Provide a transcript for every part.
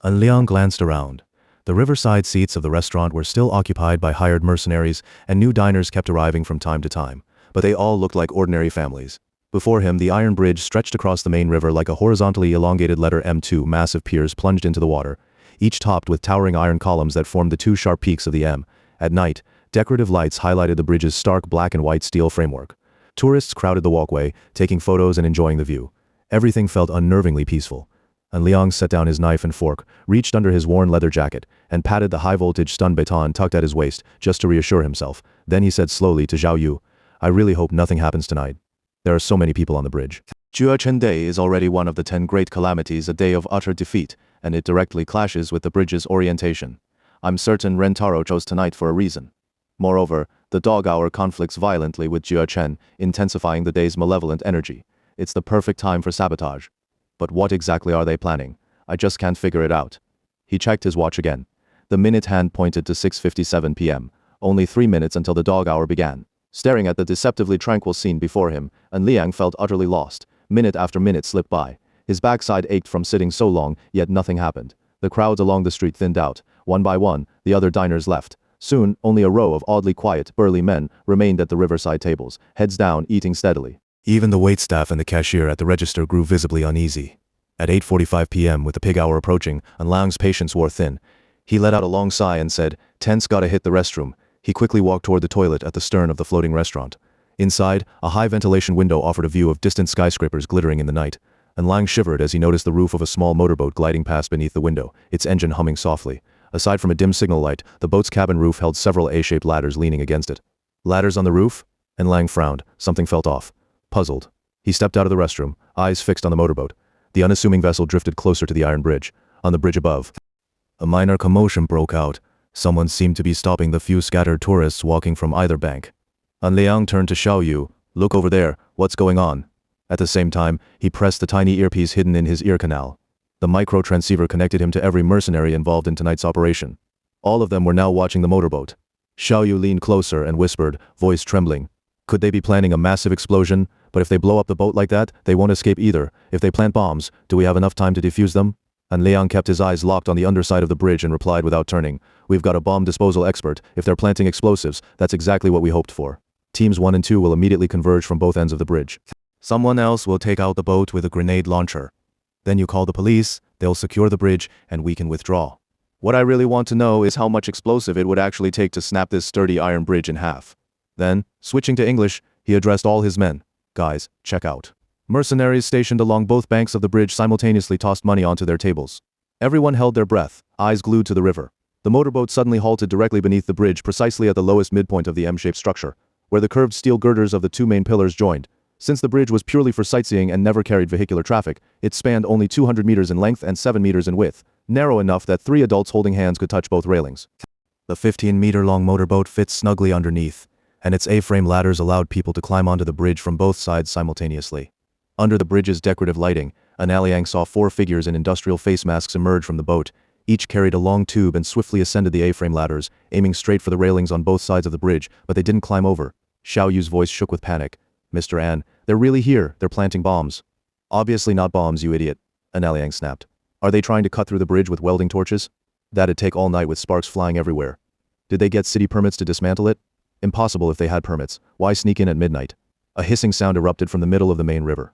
And Liang glanced around. The riverside seats of the restaurant were still occupied by hired mercenaries, and new diners kept arriving from time to time, but they all looked like ordinary families. Before him, the iron bridge stretched across the main river like a horizontally elongated letter M. Two massive piers plunged into the water, each topped with towering iron columns that formed the two sharp peaks of the M. At night, decorative lights highlighted the bridge's stark black and white steel framework. Tourists crowded the walkway, taking photos and enjoying the view. Everything felt unnervingly peaceful. And Liang set down his knife and fork, reached under his worn leather jacket, and patted the high-voltage stun baton tucked at his waist, just to reassure himself. Then he said slowly to Zhao Yu, "I really hope nothing happens tonight. There are so many people on the bridge." Juechen Day is already one of the 10 great calamities, a day of utter defeat, and it directly clashes with the bridge's orientation. I'm certain Rentaro chose tonight for a reason. Moreover, the dog hour conflicts violently with Juechen, intensifying the day's malevolent energy. It's the perfect time for sabotage. But what exactly are they planning? I just can't figure it out. He checked his watch again. The minute hand pointed to 6:57 p.m., only 3 minutes until the dog hour began. Staring at the deceptively tranquil scene before him, and Liang felt utterly lost. Minute after minute slipped by. His backside ached from sitting so long, yet nothing happened. The crowds along the street thinned out. One by one, the other diners left. Soon, only a row of oddly quiet, burly men remained at the riverside tables, heads down, eating steadily. Even the waitstaff and the cashier at the register grew visibly uneasy. At 8:45 p.m., with the pig hour approaching, and Liang's patience wore thin, he let out a long sigh and said, "Tense, gotta hit the restroom." He quickly walked toward the toilet at the stern of the floating restaurant. Inside, a high ventilation window offered a view of distant skyscrapers glittering in the night, and Liang shivered as he noticed the roof of a small motorboat gliding past beneath the window, its engine humming softly. Aside from a dim signal light, the boat's cabin roof held several A-shaped ladders leaning against it. Ladders on the roof? And Liang frowned. Something felt off. Puzzled, he stepped out of the restroom, eyes fixed on the motorboat. The unassuming vessel drifted closer to the iron bridge. On the bridge above, a minor commotion broke out. Someone seemed to be stopping the few scattered tourists walking from either bank. And Liang turned to Xiao Yu. "Look over there, what's going on?" At the same time, he pressed the tiny earpiece hidden in his ear canal. The micro-transceiver connected him to every mercenary involved in tonight's operation. All of them were now watching the motorboat. Xiao Yu leaned closer and whispered, voice trembling. Could they be planning a massive explosion? But if they blow up the boat like that, they won't escape either. If they plant bombs, do we have enough time to defuse them? And Liang kept his eyes locked on the underside of the bridge and replied without turning, "We've got a bomb disposal expert. If they're planting explosives, that's exactly what we hoped for. Teams 1 and 2 will immediately converge from both ends of the bridge. Someone else will take out the boat with a grenade launcher. Then you call the police, they'll secure the bridge, and we can withdraw. What I really want to know is how much explosive it would actually take to snap this sturdy iron bridge in half." Then, switching to English, he addressed all his men. "Guys, check out." Mercenaries stationed along both banks of the bridge simultaneously tossed money onto their tables. Everyone held their breath, eyes glued to the river. The motorboat suddenly halted directly beneath the bridge, precisely at the lowest midpoint of the M-shaped structure, where the curved steel girders of the two main pillars joined. Since the bridge was purely for sightseeing and never carried vehicular traffic, it spanned only 200 meters in length and 7 meters in width, narrow enough that 3 adults holding hands could touch both railings. The 15-meter-long motorboat fit snugly underneath, and its A-frame ladders allowed people to climb onto the bridge from both sides simultaneously. Under the bridge's decorative lighting, Liang saw 4 figures in industrial face masks emerge from the boat. Each carried a long tube and swiftly ascended the A-frame ladders, aiming straight for the railings on both sides of the bridge, but they didn't climb over. Xiao Yu's voice shook with panic. "Mr. An, they're really here. They're planting bombs." "Obviously not bombs, you idiot," Liang snapped. "Are they trying to cut through the bridge with welding torches? That'd take all night with sparks flying everywhere. Did they get city permits to dismantle it? Impossible if they had permits. Why sneak in at midnight?" A hissing sound erupted from the middle of the main river.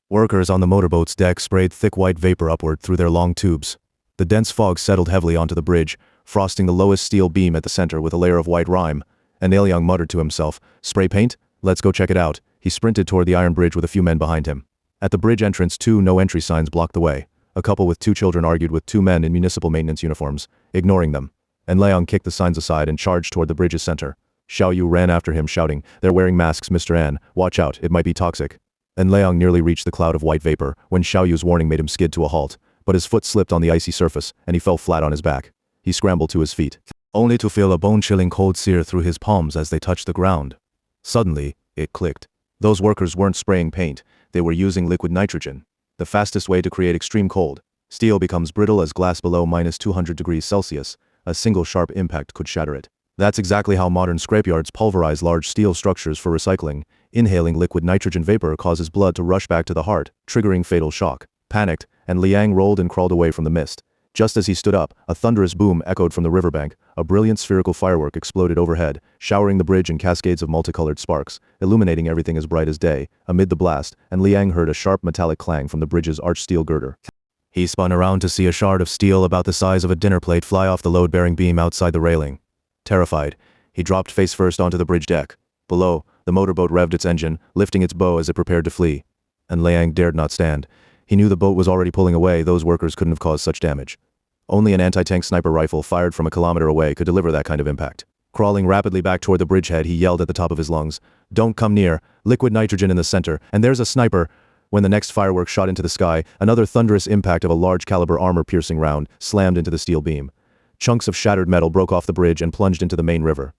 Workers on the motorboat's deck sprayed thick white vapor upward through their long tubes. The dense fog settled heavily onto the bridge, frosting the lowest steel beam at the center with a layer of white rime. And Liang muttered to himself, "Spray paint? Let's go check it out." He sprinted toward the iron bridge with a few men behind him. At the bridge entrance, 2 no-entry signs blocked the way. A couple with 2 children argued with 2 men in municipal maintenance uniforms, ignoring them. And Liang kicked the signs aside and charged toward the bridge's center. Xiao Yu ran after him, shouting, "They're wearing masks, Mr. An. Watch out, it might be toxic." And Liang nearly reached the cloud of white vapor when Xiao Yu's warning made him skid to a halt, but his foot slipped on the icy surface, and he fell flat on his back. He scrambled to his feet, only to feel a bone-chilling cold sear through his palms as they touched the ground. Suddenly, it clicked. Those workers weren't spraying paint, they were using liquid nitrogen, the fastest way to create extreme cold. Steel becomes brittle as glass below -200 degrees Celsius. A single sharp impact could shatter it. That's exactly how modern scrapyards pulverize large steel structures for recycling. Inhaling liquid nitrogen vapor causes blood to rush back to the heart, triggering fatal shock. Panicked, and Liang rolled and crawled away from the mist. Just as he stood up, a thunderous boom echoed from the riverbank. A brilliant spherical firework exploded overhead, showering the bridge in cascades of multicolored sparks, illuminating everything as bright as day. Amid the blast, and Liang heard a sharp metallic clang from the bridge's arched steel girder. He spun around to see a shard of steel about the size of a dinner plate fly off the load-bearing beam outside the railing. Terrified, he dropped face first onto the bridge deck. Below, the motorboat revved its engine, lifting its bow as it prepared to flee. And Liang dared not stand. He knew the boat was already pulling away. Those workers couldn't have caused such damage. Only an anti-tank sniper rifle fired from a kilometer away could deliver that kind of impact. Crawling rapidly back toward the bridgehead, he yelled at the top of his lungs, "Don't come near! Liquid nitrogen in the center, and there's a sniper!" When the next firework shot into the sky, another thunderous impact of a large-caliber armor-piercing round slammed into the steel beam. Chunks of shattered metal broke off the bridge and plunged into the main river.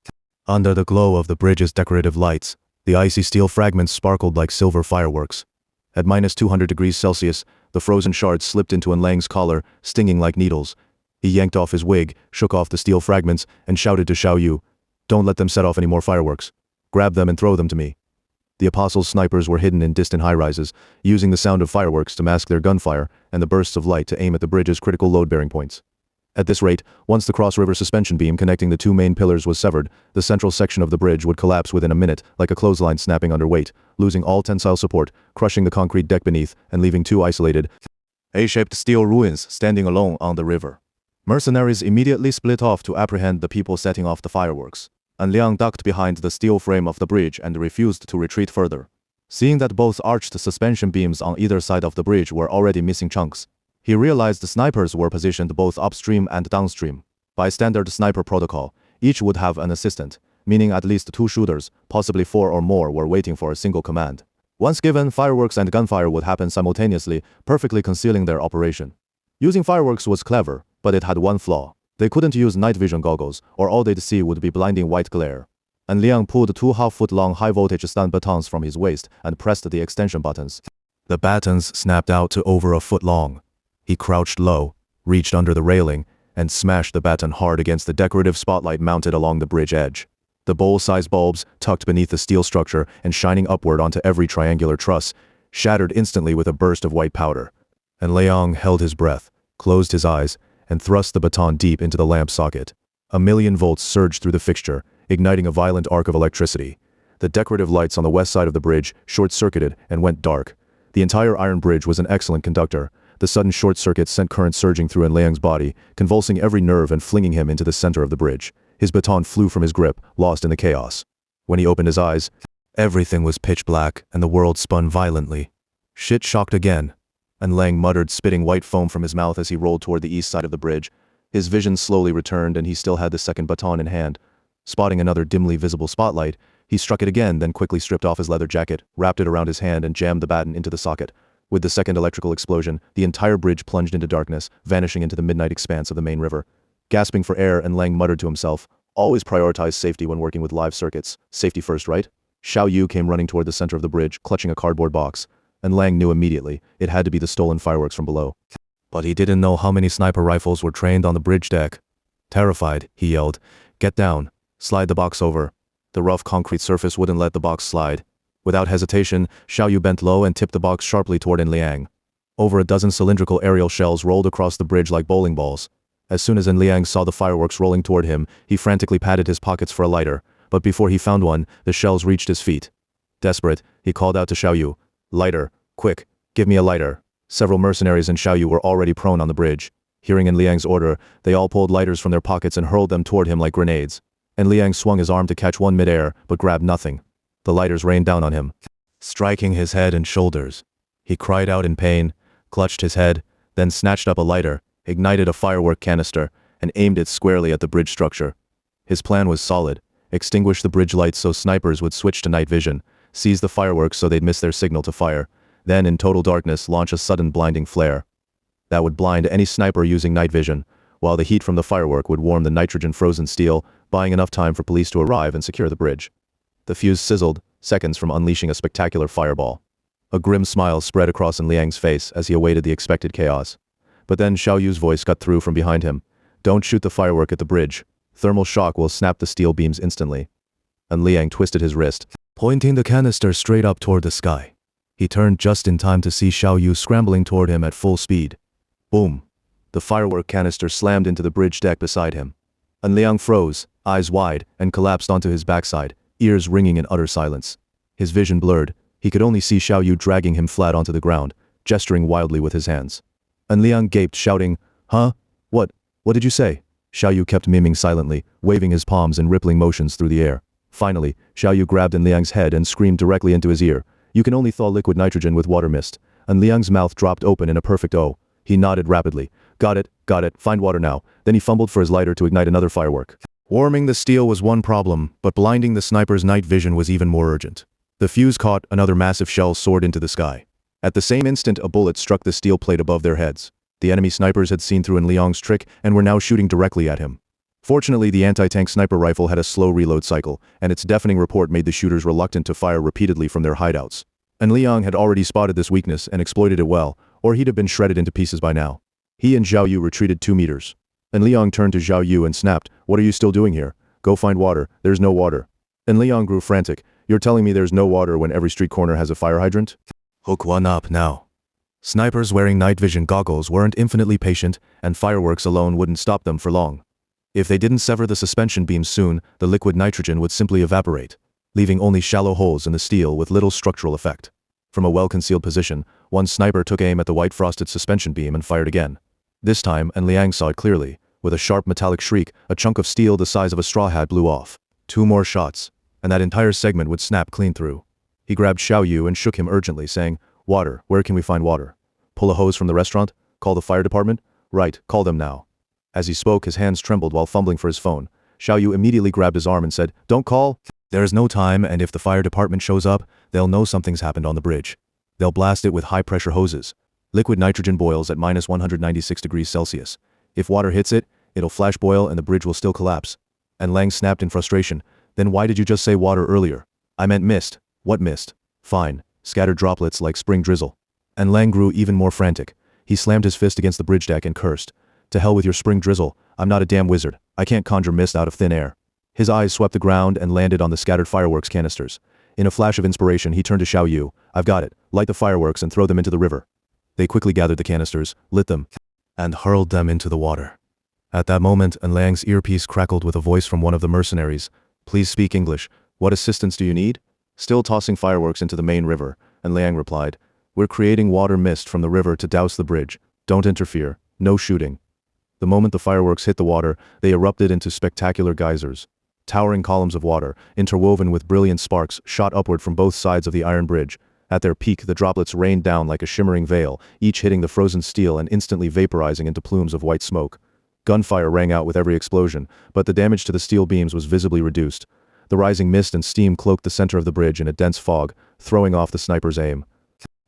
Under the glow of the bridge's decorative lights, the icy steel fragments sparkled like silver fireworks. At -200°C, the frozen shards slipped into Liang's collar, stinging like needles. He yanked off his wig, shook off the steel fragments, and shouted to Xiao Yu, "Don't let them set off any more fireworks. Grab them and throw them to me." The Apostles' snipers were hidden in distant high-rises, using the sound of fireworks to mask their gunfire and the bursts of light to aim at the bridge's critical load-bearing points. At this rate, once the cross-river suspension beam connecting the two main pillars was severed, the central section of the bridge would collapse within a minute, like a clothesline snapping under weight, losing all tensile support, crushing the concrete deck beneath, and leaving two isolated, A-shaped steel ruins standing alone on the river. Mercenaries immediately split off to apprehend the people setting off the fireworks, and Liang ducked behind the steel frame of the bridge and refused to retreat further. Seeing that both arched suspension beams on either side of the bridge were already missing chunks, he realized the snipers were positioned both upstream and downstream. By standard sniper protocol, each would have an assistant, meaning at least two shooters, possibly four or more, were waiting for a single command. Once given, fireworks and gunfire would happen simultaneously, perfectly concealing their operation. Using fireworks was clever, but it had one flaw. They couldn't use night vision goggles, or all they'd see would be blinding white glare. And Liang pulled two half-foot-long high-voltage stun batons from his waist and pressed the extension buttons. The batons snapped out to over a foot long. He crouched low, reached under the railing, and smashed the baton hard against the decorative spotlight mounted along the bridge edge. The bowl-sized bulbs, tucked beneath the steel structure and shining upward onto every triangular truss, shattered instantly with a burst of white powder. And Liang held his breath, closed his eyes, and thrust the baton deep into the lamp socket. 1,000,000 volts surged through the fixture, igniting a violent arc of electricity. The decorative lights on the west side of the bridge short-circuited and went dark. The entire iron bridge was an excellent conductor. The sudden short circuit sent current surging through Liang's body, convulsing every nerve and flinging him into the center of the bridge. His baton flew from his grip, lost in the chaos. When he opened his eyes, everything was pitch black and the world spun violently. Shit shocked again. And Liang muttered, spitting white foam from his mouth as he rolled toward the east side of the bridge. His vision slowly returned and he still had the second baton in hand. Spotting another dimly visible spotlight, he struck it again, then quickly stripped off his leather jacket, wrapped it around his hand and jammed the baton into the socket. With the second electrical explosion, the entire bridge plunged into darkness, vanishing into the midnight expanse of the main river. Gasping for air, and Liang muttered to himself, "Always prioritize safety when working with live circuits. Safety first, right?" Xiao Yu came running toward the center of the bridge, clutching a cardboard box. And Liang knew immediately, it had to be the stolen fireworks from below. But he didn't know how many sniper rifles were trained on the bridge deck. Terrified, he yelled, "Get down. Slide the box over." The rough concrete surface wouldn't let the box slide. Without hesitation, Xiao Yu bent low and tipped the box sharply toward Liang. Over a dozen cylindrical aerial shells rolled across the bridge like bowling balls. As soon as Liang saw the fireworks rolling toward him, he frantically patted his pockets for a lighter, but before he found one, the shells reached his feet. Desperate, he called out to Xiao Yu, "Lighter, quick, give me a lighter." Several mercenaries and Xiao Yu were already prone on the bridge. Hearing Liang's order, they all pulled lighters from their pockets and hurled them toward him like grenades. And Liang swung his arm to catch one midair, but grabbed nothing. The lighters rained down on him, striking his head and shoulders. He cried out in pain, clutched his head, then snatched up a lighter, ignited a firework canister, and aimed it squarely at the bridge structure. His plan was solid: extinguish the bridge lights so snipers would switch to night vision, seize the fireworks so they'd miss their signal to fire, then in total darkness launch a sudden blinding flare. That would blind any sniper using night vision, while the heat from the firework would warm the nitrogen-frozen steel, buying enough time for police to arrive and secure the bridge. The fuse sizzled, seconds from unleashing a spectacular fireball. A grim smile spread across Liang's face as he awaited the expected chaos. But then Xiao Yu's voice cut through from behind him. "Don't shoot the firework at the bridge. Thermal shock will snap the steel beams instantly." And Liang twisted his wrist, pointing the canister straight up toward the sky. He turned just in time to see Xiao Yu scrambling toward him at full speed. Boom! The firework canister slammed into the bridge deck beside him. And Liang froze, eyes wide, and collapsed onto his backside, ears ringing in utter silence. His vision blurred. He could only see Xiao Yu dragging him flat onto the ground, gesturing wildly with his hands. And Liang gaped, shouting, "Huh? What? What did you say?" Xiao Yu kept miming silently, waving his palms in rippling motions through the air. Finally, Xiao Yu grabbed in Liang's head and screamed directly into his ear, "You can only thaw liquid nitrogen with water mist." And Liang's mouth dropped open in a perfect O. He nodded rapidly. Got it, find water now." Then he fumbled for his lighter to ignite another firework. Warming the steel was one problem, but blinding the sniper's night vision was even more urgent. The fuse caught, another massive shell soared into the sky. At the same instant, a bullet struck the steel plate above their heads. The enemy snipers had seen through Liang's trick and were now shooting directly at him. Fortunately, the anti-tank sniper rifle had a slow reload cycle, and its deafening report made the shooters reluctant to fire repeatedly from their hideouts. And Liang had already spotted this weakness and exploited it well, or he'd have been shredded into pieces by now. He and Xiao Yu retreated 2 meters. And Liang turned to Xiao Yu and snapped, "What are you still doing here? Go find water. There's no water." And Liang grew frantic. "You're telling me there's no water when every street corner has a fire hydrant?" Hook one up now. Snipers wearing night vision goggles weren't infinitely patient, and fireworks alone wouldn't stop them for long. If they didn't sever the suspension beams soon, the liquid nitrogen would simply evaporate, leaving only shallow holes in the steel with little structural effect. From a well-concealed position, one sniper took aim at the white frosted suspension beam and fired again. This time, and Liang saw it clearly. With a sharp metallic shriek, a chunk of steel the size of a straw hat blew off. 2 more shots, and that entire segment would snap clean through. He grabbed Xiao Yu and shook him urgently, saying, "Water, where can we find water? Pull a hose from the restaurant? Call the fire department? Right, call them now." As he spoke, his hands trembled while fumbling for his phone. Xiao Yu immediately grabbed his arm and said, "Don't call. There is no time, and if the fire department shows up, they'll know something's happened on the bridge. They'll blast it with high-pressure hoses. Liquid nitrogen boils at minus 196 degrees Celsius. If water hits it, it'll flash boil and the bridge will still collapse." And Lang snapped in frustration, "Then why did you just say water earlier?" "I meant mist." "What mist?" "Fine. Scattered droplets like spring drizzle." And Lang grew even more frantic. He slammed his fist against the bridge deck and cursed, "To hell with your spring drizzle. I'm not a damn wizard. I can't conjure mist out of thin air." His eyes swept the ground and landed on the scattered fireworks canisters. In a flash of inspiration, he turned to Xiao Yu. "I've got it. Light the fireworks and throw them into the river." They quickly gathered the canisters, lit them, and hurled them into the water. At that moment, Liang's earpiece crackled with a voice from one of the mercenaries. "Please speak English. What assistance do you need?" Still tossing fireworks into the main river, and Liang replied, "We're creating water mist from the river to douse the bridge. Don't interfere. No shooting." The moment the fireworks hit the water, they erupted into spectacular geysers. Towering columns of water, interwoven with brilliant sparks, shot upward from both sides of the iron bridge. At their peak, the droplets rained down like a shimmering veil, each hitting the frozen steel and instantly vaporizing into plumes of white smoke. Gunfire rang out with every explosion, but the damage to the steel beams was visibly reduced. The rising mist and steam cloaked the center of the bridge in a dense fog, throwing off the sniper's aim.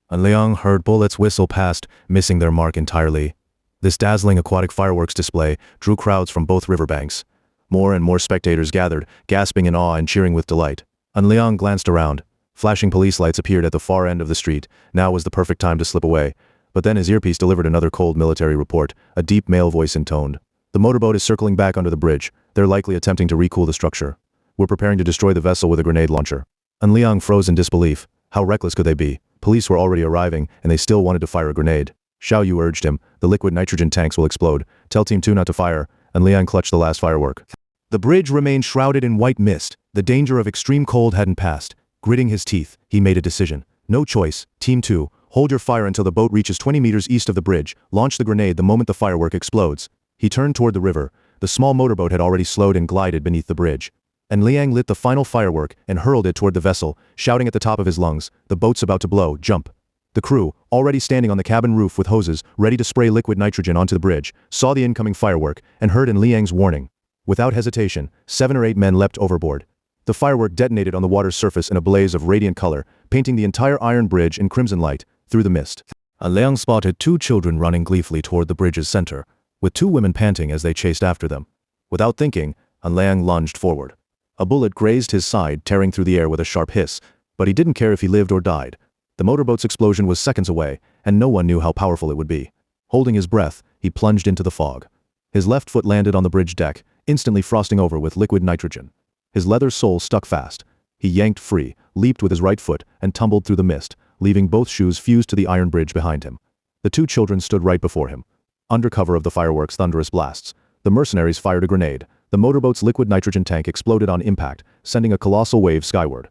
And Liang heard bullets whistle past, missing their mark entirely. This dazzling aquatic fireworks display drew crowds from both riverbanks. More and more spectators gathered, gasping in awe and cheering with delight. And Liang glanced around. Flashing police lights appeared at the far end of the street. Now was the perfect time to slip away. But then his earpiece delivered another cold military report, a deep male voice intoned. "The motorboat is circling back under the bridge. They're likely attempting to recool the structure. We're preparing to destroy the vessel with a grenade launcher." And Liang froze in disbelief. How reckless could they be? Police were already arriving, and they still wanted to fire a grenade. Xiao Yu urged him, "The liquid nitrogen tanks will explode. Tell Team 2 not to fire." And Liang clutched the last firework. The bridge remained shrouded in white mist. The danger of extreme cold hadn't passed. Gritting his teeth, he made a decision. "No choice. Team 2, hold your fire until the boat reaches 20 meters east of the bridge. Launch the grenade the moment the firework explodes." He turned toward the river. The small motorboat had already slowed and glided beneath the bridge. And Liang lit the final firework and hurled it toward the vessel, shouting at the top of his lungs, "The boat's about to blow, jump." The crew, already standing on the cabin roof with hoses, ready to spray liquid nitrogen onto the bridge, saw the incoming firework and heard in Liang's warning. Without hesitation, 7 or 8 men leapt overboard. The firework detonated on the water's surface in a blaze of radiant color, painting the entire iron bridge in crimson light, through the mist. Liang spotted 2 children running gleefully toward the bridge's center, with 2 women panting as they chased after them. Without thinking, Liang lunged forward. A bullet grazed his side, tearing through the air with a sharp hiss, but he didn't care if he lived or died. The motorboat's explosion was seconds away, and no one knew how powerful it would be. Holding his breath, he plunged into the fog. His left foot landed on the bridge deck, instantly frosting over with liquid nitrogen. His leather sole stuck fast. He yanked free, leaped with his right foot, and tumbled through the mist, leaving both shoes fused to the iron bridge behind him. The 2 children stood right before him. Under cover of the fireworks' thunderous blasts, the mercenaries fired a grenade. The motorboat's liquid nitrogen tank exploded on impact, sending a colossal wave skyward.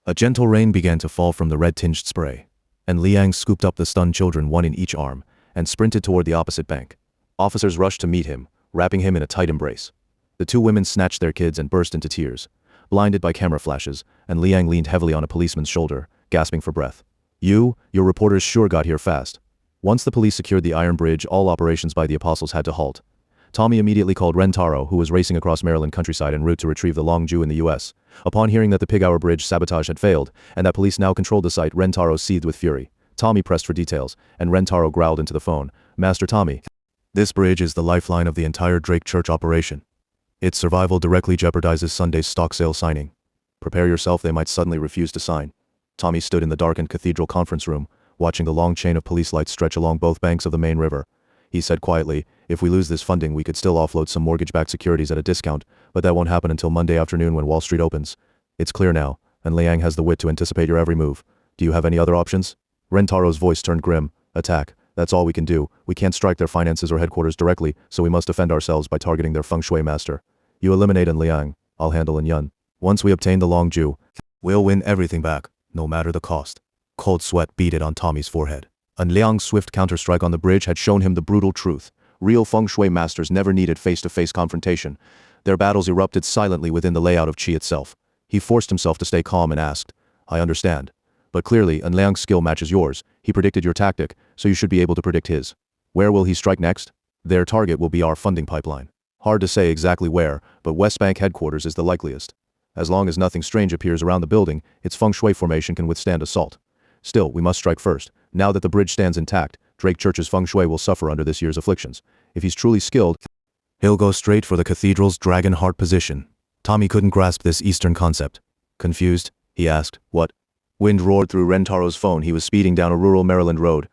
A gentle rain began to fall from the red-tinged spray, and Liang scooped up the stunned children, one in each arm, and sprinted toward the opposite bank. Officers rushed to meet him, wrapping him in a tight embrace. The two women snatched their kids and burst into tears, blinded by camera flashes, and Liang leaned heavily on a policeman's shoulder, gasping for breath. Your reporters sure got here fast. Once the police secured the Iron Bridge, all operations by the Apostles had to halt. Tommy immediately called Rentaro, who was racing across Maryland countryside en route to retrieve the Long Ju in the U.S. Upon hearing that the Pig Hour Bridge sabotage had failed, and that police now controlled the site, Rentaro seethed with fury. Tommy pressed for details, and Rentaro growled into the phone, "Master Tommy, this bridge is the lifeline of the entire Drake Church operation. Its survival directly jeopardizes Sunday's stock sale signing. Prepare yourself, they might suddenly refuse to sign." Tommy stood in the darkened cathedral conference room, watching the long chain of police lights stretch along both banks of the main river. He said quietly, "If we lose this funding, we could still offload some mortgage-backed securities at a discount, but that won't happen until Monday afternoon when Wall Street opens. It's clear now, and Liang has the wit to anticipate your every move. Do you have any other options?" Rentaro's voice turned grim. "Attack. That's all we can do. We can't strike their finances or headquarters directly, so we must defend ourselves by targeting their Feng Shui master. You eliminate An Liang. I'll handle An Yun. Once we obtain the Long Ju, we'll win everything back, no matter the cost." Cold sweat beaded on Tommy's forehead. An Liang's swift counterstrike on the bridge had shown him the brutal truth. Real Feng Shui masters never needed face-to-face confrontation. Their battles erupted silently within the layout of Qi itself. He forced himself to stay calm and asked, "I understand. But clearly, An Liang's skill matches yours. He predicted your tactic, so you should be able to predict his. Where will he strike next?" "Their target will be our funding pipeline. Hard to say exactly where, but West Bank headquarters is the likeliest. As long as nothing strange appears around the building, its Feng Shui formation can withstand assault. Still, we must strike first. Now that the bridge stands intact, Drake Church's Feng Shui will suffer under this year's afflictions. If he's truly skilled, he'll go straight for the cathedral's dragon heart position." Tommy couldn't grasp this Eastern concept. Confused, he asked, "What?" Wind roared through Rentaro's phone. He was speeding down a rural Maryland road.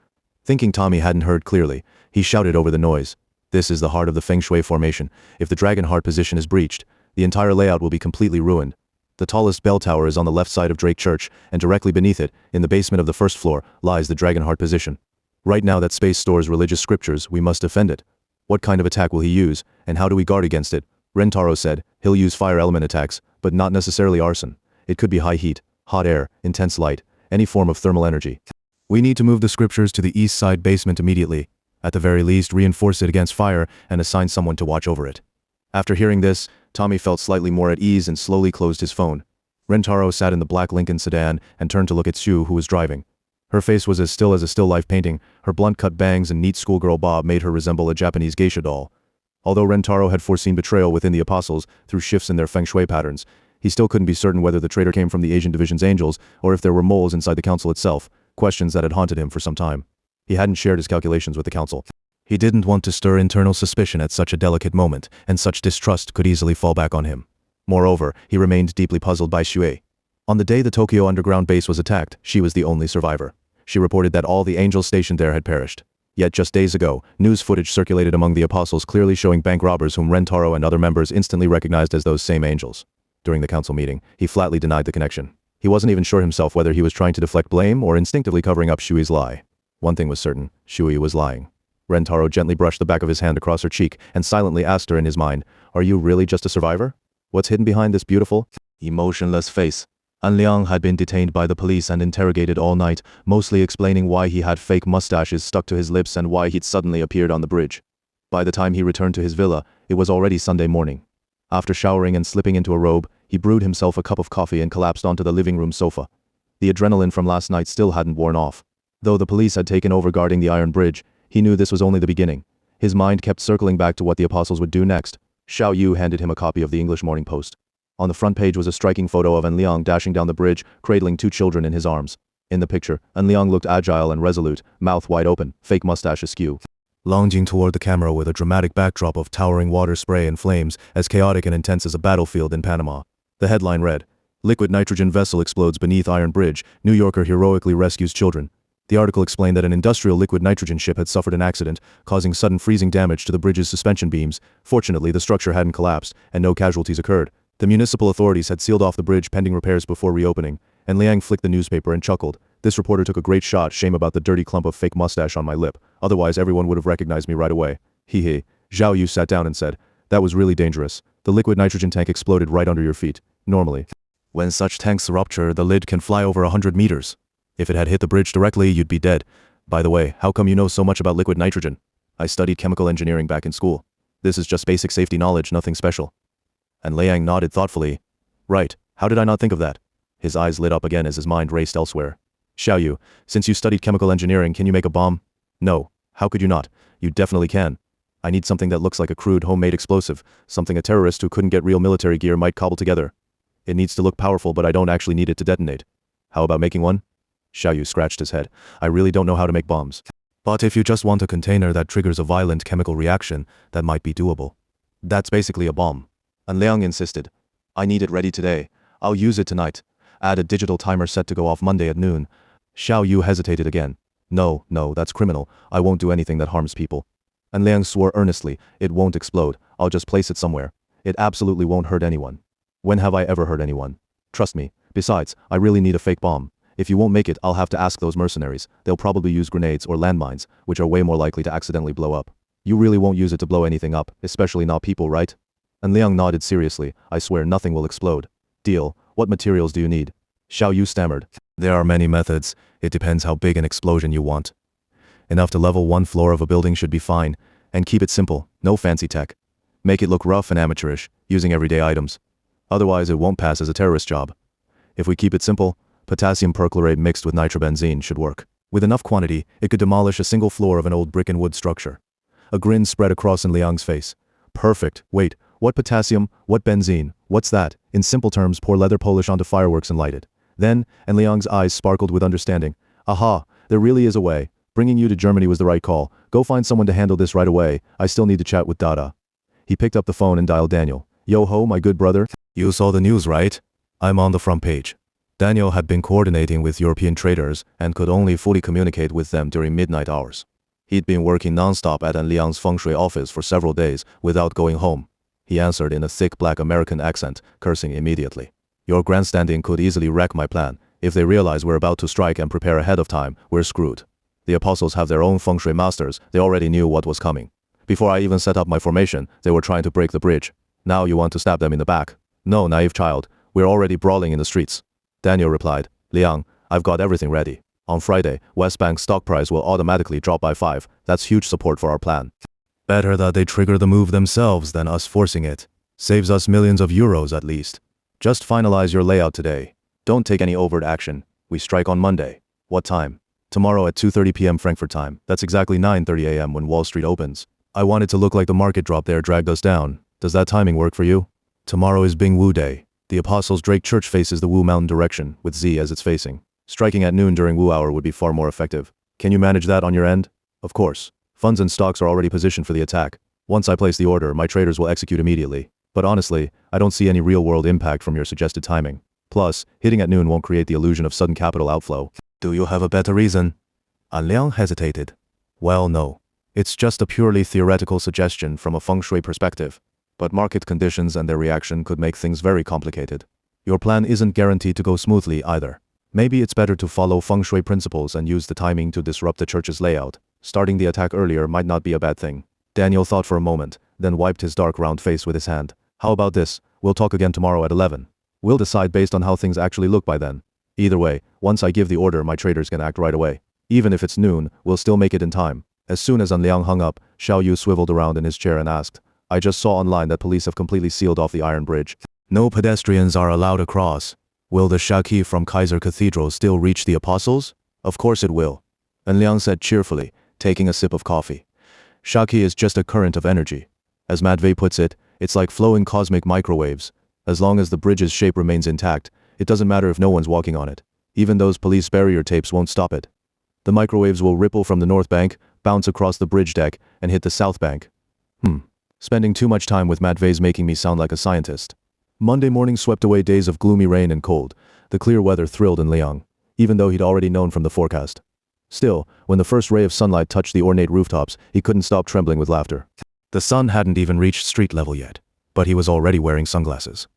Thinking Tommy hadn't heard clearly, he shouted over the noise, "This is the heart of the Feng Shui formation. If the dragon heart position is breached, the entire layout will be completely ruined. The tallest bell tower is on the left side of Drake Church, and directly beneath it, in the basement of the first floor, lies the dragon heart position. Right now that space stores religious scriptures. We must defend it. What kind of attack will he use, and how do we guard against it?" Rentaro said, "He'll use fire element attacks, but not necessarily arson. It could be high heat, hot air, intense light, any form of thermal energy. We need to move the scriptures to the east side basement immediately. At the very least, reinforce it against fire and assign someone to watch over it." After hearing this, Tommy felt slightly more at ease and slowly closed his phone. Rentaro sat in the black Lincoln sedan and turned to look at Sue, who was driving. Her face was as still as a still life painting. Her blunt-cut bangs and neat schoolgirl bob made her resemble a Japanese geisha doll. Although Rentaro had foreseen betrayal within the Apostles through shifts in their Feng Shui patterns, he still couldn't be certain whether the traitor came from the Asian Division's angels or if there were moles inside the council itself, questions that had haunted him for some time. He hadn't shared his calculations with the council. He didn't want to stir internal suspicion at such a delicate moment, and such distrust could easily fall back on him. Moreover, he remained deeply puzzled by Shui. On the day the Tokyo underground base was attacked, she was the only survivor. She reported that all the angels stationed there had perished. Yet just days ago, news footage circulated among the Apostles clearly showing bank robbers whom Rentaro and other members instantly recognized as those same angels. During the council meeting, he flatly denied the connection. He wasn't even sure himself whether he was trying to deflect blame or instinctively covering up Shui's lie. One thing was certain, Shui was lying. Rentaro gently brushed the back of his hand across her cheek and silently asked her in his mind, "Are you really just a survivor? What's hidden behind this beautiful, emotionless face?" An Liang had been detained by the police and interrogated all night, mostly explaining why he had fake mustaches stuck to his lips and why he'd suddenly appeared on the bridge. By the time he returned to his villa, it was already Sunday morning. After showering and slipping into a robe, he brewed himself a cup of coffee and collapsed onto the living room sofa. The adrenaline from last night still hadn't worn off. Though the police had taken over guarding the Iron Bridge, he knew this was only the beginning. His mind kept circling back to what the Apostles would do next. Xiao Yu handed him a copy of the English Morning Post. On the front page was a striking photo of An Liang dashing down the bridge, cradling two children in his arms. In the picture, An Liang looked agile and resolute, mouth wide open, fake mustache askew, lunging toward the camera with a dramatic backdrop of towering water spray and flames, as chaotic and intense as a battlefield in Panama. The headline read, "Liquid nitrogen vessel explodes beneath Iron Bridge, New Yorker heroically rescues children." The article explained that an industrial liquid nitrogen ship had suffered an accident, causing sudden freezing damage to the bridge's suspension beams. Fortunately, the structure hadn't collapsed, and no casualties occurred. The municipal authorities had sealed off the bridge pending repairs before reopening, and Liang flicked the newspaper and chuckled. This reporter took a great shot, shame about the dirty clump of fake mustache on my lip, otherwise everyone would have recognized me right away. Hee hee. Zhao Yu sat down and said, that was really dangerous. The liquid nitrogen tank exploded right under your feet. Normally, when such tanks rupture, the lid can fly over 100 meters. If it had hit the bridge directly, you'd be dead. By the way, how come you know so much about liquid nitrogen? I studied chemical engineering back in school. This is just basic safety knowledge, nothing special. And Liang nodded thoughtfully. Right, how did I not think of that? His eyes lit up again as his mind raced elsewhere. Xiao Yu, since you studied chemical engineering, can you make a bomb? No, how could you not? You definitely can. I need something that looks like a crude homemade explosive, something a terrorist who couldn't get real military gear might cobble together. It needs to look powerful, but I don't actually need it to detonate. How about making one? Xiao Yu scratched his head. I really don't know how to make bombs. But if you just want a container that triggers a violent chemical reaction, that might be doable. That's basically a bomb. And Liang insisted. I need it ready today. I'll use it tonight. Add a digital timer set to go off Monday at noon. Xiao Yu hesitated again. No, that's criminal. I won't do anything that harms people. And Liang swore earnestly, it won't explode. I'll just place it somewhere. It absolutely won't hurt anyone. When have I ever hurt anyone? Trust me. Besides, I really need a fake bomb. If you won't make it, I'll have to ask those mercenaries. They'll probably use grenades or landmines, which are way more likely to accidentally blow up. You really won't use it to blow anything up, especially not people, right? And Liang nodded seriously. I swear nothing will explode. Deal. What materials do you need? Xiao Yu stammered. There are many methods. It depends how big an explosion you want. Enough to level one floor of a building should be fine. And keep it simple. No fancy tech. Make it look rough and amateurish, using everyday items. Otherwise, it won't pass as a terrorist job. If we keep it simple, potassium perchlorate mixed with nitrobenzene should work. With enough quantity, it could demolish a single floor of an old brick and wood structure. A grin spread across in Liang's face. Perfect. Wait, what potassium? What benzene? What's that? In simple terms, pour leather polish onto fireworks and light it. Then, and Liang's eyes sparkled with understanding. Aha, there really is a way. Bringing you to Germany was the right call. Go find someone to handle this right away. I still need to chat with Dada. He picked up the phone and dialed Daniel. Yo ho, my good brother. You saw the news, right? I'm on the front page. Daniel had been coordinating with European traders and could only fully communicate with them during midnight hours. He'd been working non-stop at Liang's Feng Shui office for several days without going home. He answered in a thick black American accent, cursing immediately. Your grandstanding could easily wreck my plan. If they realize we're about to strike and prepare ahead of time, we're screwed. The apostles have their own Feng Shui masters. They already knew what was coming. Before I even set up my formation, they were trying to break the bridge. Now you want to stab them in the back. No, naive child. We're already brawling in the streets. Daniel replied, Liang, I've got everything ready. On Friday, West Bank's stock price will automatically drop by 5. That's huge support for our plan. Better that they trigger the move themselves than us forcing it. Saves us millions of euros at least. Just finalize your layout today. Don't take any overt action. We strike on Monday. What time? Tomorrow at 2:30 p.m. Frankfurt time. That's exactly 9:30 a.m. when Wall Street opens. I want it to look like the market drop there dragged us down. Does that timing work for you? Tomorrow is Bing Wu Day. The Apostles' Drake Church faces the Wu Mountain direction, with Z as it's facing. Striking at noon during Wu hour would be far more effective. Can you manage that on your end? Of course. Funds and stocks are already positioned for the attack. Once I place the order, my traders will execute immediately. But honestly, I don't see any real-world impact from your suggested timing. Plus, hitting at noon won't create the illusion of sudden capital outflow. Do you have a better reason? An Liang hesitated. Well, no. It's just a purely theoretical suggestion from a Feng Shui perspective. But market conditions and their reaction could make things very complicated. Your plan isn't guaranteed to go smoothly either. Maybe it's better to follow Feng Shui principles and use the timing to disrupt the church's layout. Starting the attack earlier might not be a bad thing. Daniel thought for a moment, then wiped his dark round face with his hand. How about this? We'll talk again tomorrow at 11. We'll decide based on how things actually look by then. Either way, once I give the order, my traders can act right away. Even if it's noon, we'll still make it in time. As soon as An Liang hung up, Xiao Yu swiveled around in his chair and asked, I just saw online that police have completely sealed off the iron bridge. No pedestrians are allowed across. Will the Shaki from Kaiser Cathedral still reach the apostles? Of course it will. An Liang said cheerfully, taking a sip of coffee. Shaki is just a current of energy. As Matvey puts it, it's like flowing cosmic microwaves. As long as the bridge's shape remains intact, it doesn't matter if no one's walking on it. Even those police barrier tapes won't stop it. The microwaves will ripple from the north bank, bounce across the bridge deck, and hit the south bank. Spending too much time with Matvey's making me sound like a scientist. Monday morning swept away days of gloomy rain and cold. The clear weather thrilled in Liang, even though he'd already known from the forecast. Still, when the first ray of sunlight touched the ornate rooftops, he couldn't stop trembling with laughter. The sun hadn't even reached street level yet, but he was already wearing sunglasses.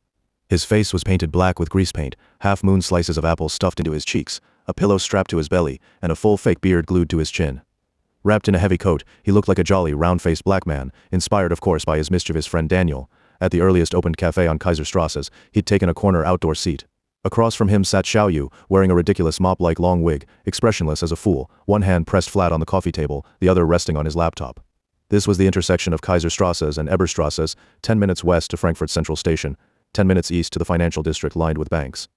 His face was painted black with grease paint, half-moon slices of apple stuffed into his cheeks, a pillow strapped to his belly, and a full fake beard glued to his chin. Wrapped in a heavy coat, he looked like a jolly, round-faced black man, inspired of course by his mischievous friend Daniel. At the earliest opened cafe on Kaiserstrasse, he'd taken a corner outdoor seat. Across from him sat Xiao Yu, wearing a ridiculous mop-like long wig, expressionless as a fool, one hand pressed flat on the coffee table, the other resting on his laptop. This was the intersection of Kaiserstrasse and Eberstrasse, 10 minutes west to Frankfurt Central Station, 10 minutes east to the financial district lined with banks.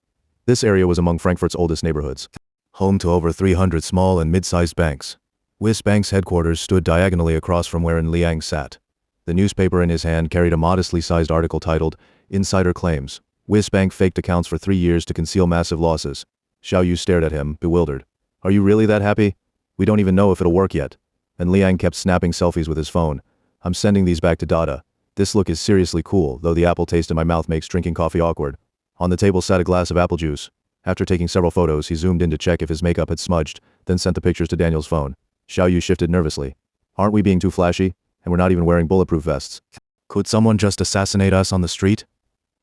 This area was among Frankfurt's oldest neighborhoods, home to over 300 small and mid-sized banks. Swiss Bank's headquarters stood diagonally across from wherein Liang sat. The newspaper in his hand carried a modestly sized article titled, Insider Claims. Swiss Bank faked accounts for 3 years to conceal massive losses. Xiao Yu stared at him, bewildered. Are you really that happy? We don't even know if it'll work yet. And Liang kept snapping selfies with his phone. I'm sending these back to Dada. This look is seriously cool, though the apple taste in my mouth makes drinking coffee awkward. On the table sat a glass of apple juice. After taking several photos, he zoomed in to check if his makeup had smudged, then sent the pictures to Daniel's phone. Xiao Yu shifted nervously. Aren't we being too flashy? And we're not even wearing bulletproof vests. Could someone just assassinate us on the street?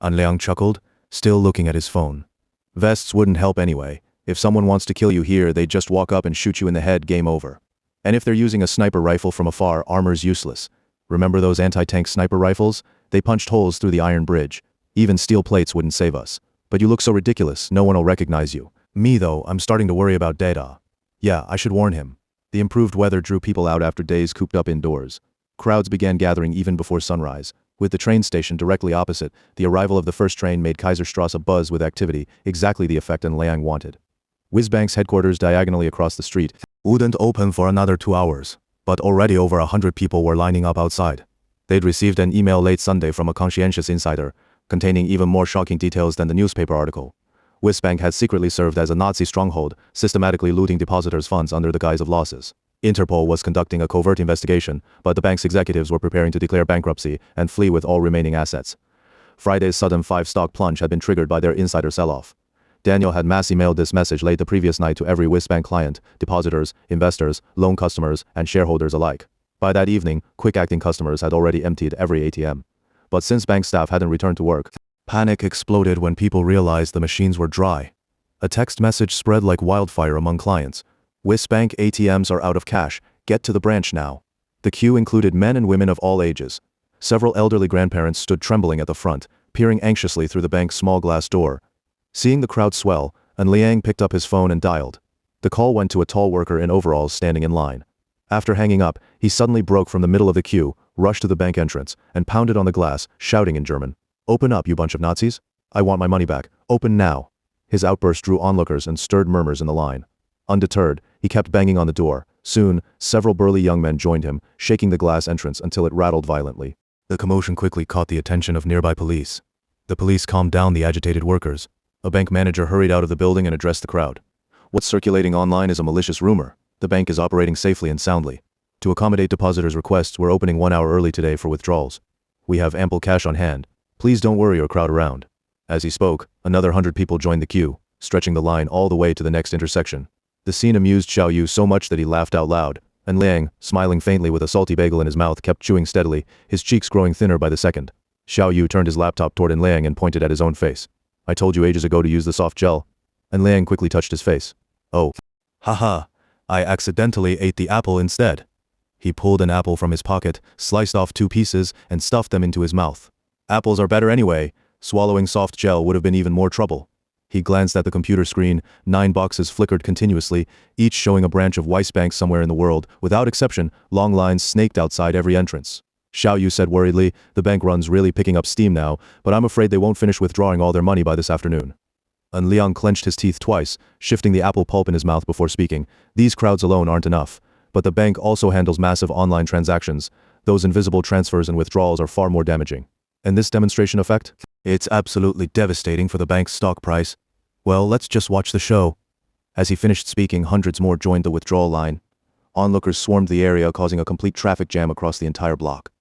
Liang chuckled, still looking at his phone. Vests wouldn't help anyway. If someone wants to kill you here, they'd just walk up and shoot you in the head, game over. And if they're using a sniper rifle from afar, armor's useless. Remember those anti-tank sniper rifles? They punched holes through the iron bridge. Even steel plates wouldn't save us. But you look so ridiculous, no one will recognize you. Me though, I'm starting to worry about Dada. Yeah, I should warn him. The improved weather drew people out after days cooped up indoors. Crowds began gathering even before sunrise. With the train station directly opposite, the arrival of the first train made Kaiserstrasse buzz with activity, exactly the effect Liang wanted. Bank's headquarters diagonally across the street wouldn't open for another 2 hours, but already over 100 people were lining up outside. They'd received an email late Sunday from a conscientious insider, containing even more shocking details than the newspaper article. Bank had secretly served as a Nazi stronghold, systematically looting depositors' funds under the guise of losses. Interpol was conducting a covert investigation, but the bank's executives were preparing to declare bankruptcy and flee with all remaining assets. Friday's sudden 5-stock plunge had been triggered by their insider sell-off. Daniel had mass emailed this message late the previous night to every Bank client, depositors, investors, loan customers, and shareholders alike. By that evening, quick-acting customers had already emptied every ATM. But since bank staff hadn't returned to work, panic exploded when people realized the machines were dry. A text message spread like wildfire among clients. Bank ATMs are out of cash, get to the branch now. The queue included men and women of all ages. Several elderly grandparents stood trembling at the front, peering anxiously through the bank's small glass door. Seeing the crowd swell, Liang picked up his phone and dialed. The call went to a tall worker in overalls standing in line. After hanging up, he suddenly broke from the middle of the queue, rushed to the bank entrance, and pounded on the glass, shouting in German, "Open up, you bunch of Nazis! I want my money back. Open now!" His outburst drew onlookers and stirred murmurs in the line. Undeterred, he kept banging on the door. Soon, several burly young men joined him, shaking the glass entrance until it rattled violently. The commotion quickly caught the attention of nearby police. The police calmed down the agitated workers. A bank manager hurried out of the building and addressed the crowd. What's circulating online is a malicious rumor. The bank is operating safely and soundly. To accommodate depositors' requests, we're opening 1 hour early today for withdrawals. We have ample cash on hand. Please don't worry or crowd around. As he spoke, another 100 people joined the queue, stretching the line all the way to the next intersection. The scene amused Xiao Yu so much that he laughed out loud, and Liang, smiling faintly with a salty bagel in his mouth, kept chewing steadily, his cheeks growing thinner by the second. Xiao Yu turned his laptop toward Liang and pointed at his own face. I told you ages ago to use the soft gel. And Liang quickly touched his face. Oh. Haha. I accidentally ate the apple instead. He pulled an apple from his pocket, sliced off 2 pieces, and stuffed them into his mouth. Apples are better anyway. Swallowing soft gel would have been even more trouble. He glanced at the computer screen. 9 boxes flickered continuously, each showing a branch of Weiss Bank somewhere in the world. Without exception, long lines snaked outside every entrance. Xiao Yu said worriedly, the bank run's really picking up steam now, but I'm afraid they won't finish withdrawing all their money by this afternoon. And Liang clenched his teeth twice, shifting the apple pulp in his mouth before speaking. These crowds alone aren't enough. But the bank also handles massive online transactions. Those invisible transfers and withdrawals are far more damaging. And this demonstration effect? It's absolutely devastating for the bank's stock price. Well, let's just watch the show. As he finished speaking, hundreds more joined the withdrawal line. Onlookers swarmed the area, causing a complete traffic jam across the entire block.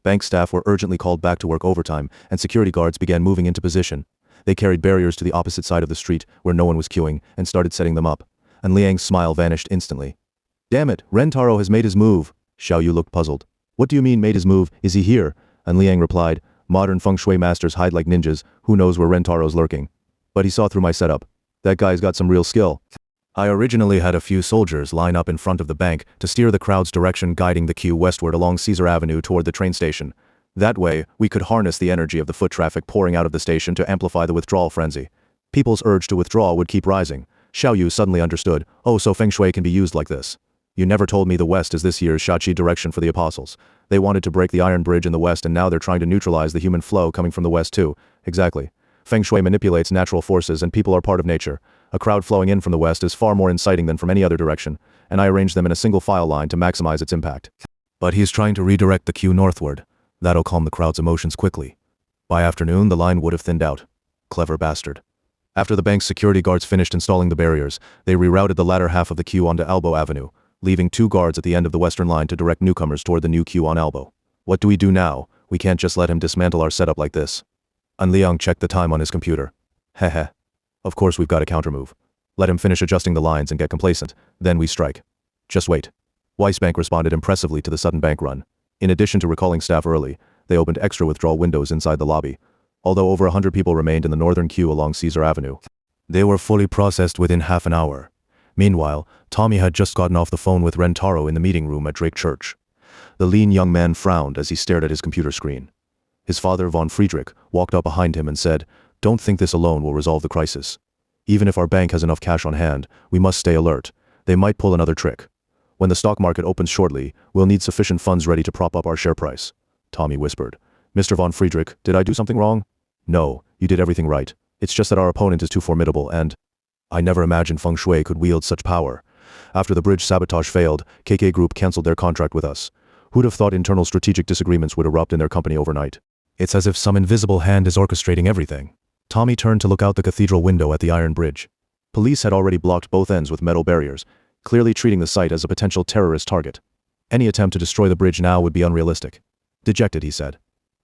Bank staff were urgently called back to work overtime, and security guards began moving into position. They carried barriers to the opposite side of the street, where no one was queuing, and started setting them up. And Liang's smile vanished instantly. Damn it, Rentaro has made his move. Xiao Yu looked puzzled. What do you mean made his move? Is he here? And Liang replied, modern Feng Shui masters hide like ninjas, who knows where Rentaro's lurking. But he saw through my setup. That guy's got some real skill. I originally had a few soldiers line up in front of the bank to steer the crowd's direction, guiding the queue westward along Caesar Avenue toward the train station. That way, we could harness the energy of the foot traffic pouring out of the station to amplify the withdrawal frenzy. People's urge to withdraw would keep rising. Xiao Yu suddenly understood. Oh, so Feng Shui can be used like this. You never told me the West is this year's Shachi direction for the Apostles. They wanted to break the Iron Bridge in the West, and now they're trying to neutralize the human flow coming from the West too. Exactly. Feng Shui manipulates natural forces, and people are part of nature. A crowd flowing in from the West is far more inciting than from any other direction, and I arrange them in a single file line to maximize its impact. But he's trying to redirect the queue northward. That'll calm the crowd's emotions quickly. By afternoon, the line would have thinned out. Clever bastard. After the bank's security guards finished installing the barriers, they rerouted the latter half of the queue onto Elbow Avenue, leaving 2 guards at the end of the western line to direct newcomers toward the new queue on Elbow. What do we do now? We can't just let him dismantle our setup like this. An Liang checked the time on his computer. Heh. Of course we've got a countermove. Let him finish adjusting the lines and get complacent, then we strike. Just wait. Weissbank responded impressively to the sudden bank run. In addition to recalling staff early, they opened extra withdrawal windows inside the lobby. Although over 100 people remained in the northern queue along Caesar Avenue, they were fully processed within half an hour. Meanwhile, Tommy had just gotten off the phone with Rentaro in the meeting room at Drake Church. The lean young man frowned as he stared at his computer screen. His father, von Friedrich, walked up behind him and said, "Don't think this alone will resolve the crisis. Even if our bank has enough cash on hand, we must stay alert. They might pull another trick. When the stock market opens shortly, we'll need sufficient funds ready to prop up our share price." Tommy whispered. "Mr. von Friedrich, did I do something wrong?" "No, you did everything right. It's just that our opponent is too formidable and I never imagined Feng Shui could wield such power. After the bridge sabotage failed, KK Group canceled their contract with us. Who'd have thought internal strategic disagreements would erupt in their company overnight? It's as if some invisible hand is orchestrating everything." Tommy turned to look out the cathedral window at the Iron Bridge. Police had already blocked both ends with metal barriers, clearly treating the site as a potential terrorist target. Any attempt to destroy the bridge now would be unrealistic. Dejected, he said.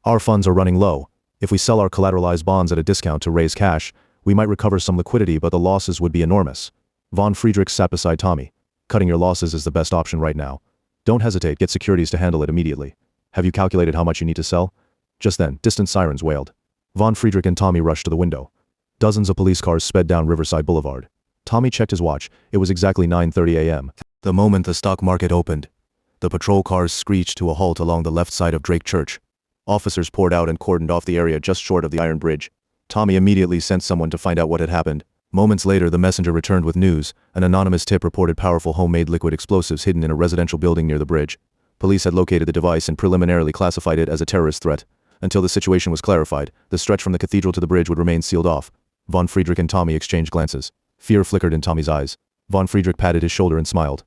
"Our funds are running low. If we sell our collateralized bonds at a discount to raise cash, we might recover some liquidity, but the losses would be enormous." Von Friedrich sat beside Tommy. "Cutting your losses is the best option right now. Don't hesitate, get securities to handle it immediately. Have you calculated how much you need to sell?" Just then, distant sirens wailed. Von Friedrich and Tommy rushed to the window. Dozens of police cars sped down Riverside Boulevard. Tommy checked his watch. It was exactly 9:30 a.m. The moment the stock market opened, the patrol cars screeched to a halt along the left side of Drake Church. Officers poured out and cordoned off the area just short of the Iron Bridge. Tommy immediately sent someone to find out what had happened. Moments later, the messenger returned with news. An anonymous tip reported powerful homemade liquid explosives hidden in a residential building near the bridge. Police had located the device and preliminarily classified it as a terrorist threat. Until the situation was clarified, the stretch from the cathedral to the bridge would remain sealed off. Von Friedrich and Tommy exchanged glances. Fear flickered in Tommy's eyes. Von Friedrich patted his shoulder and smiled.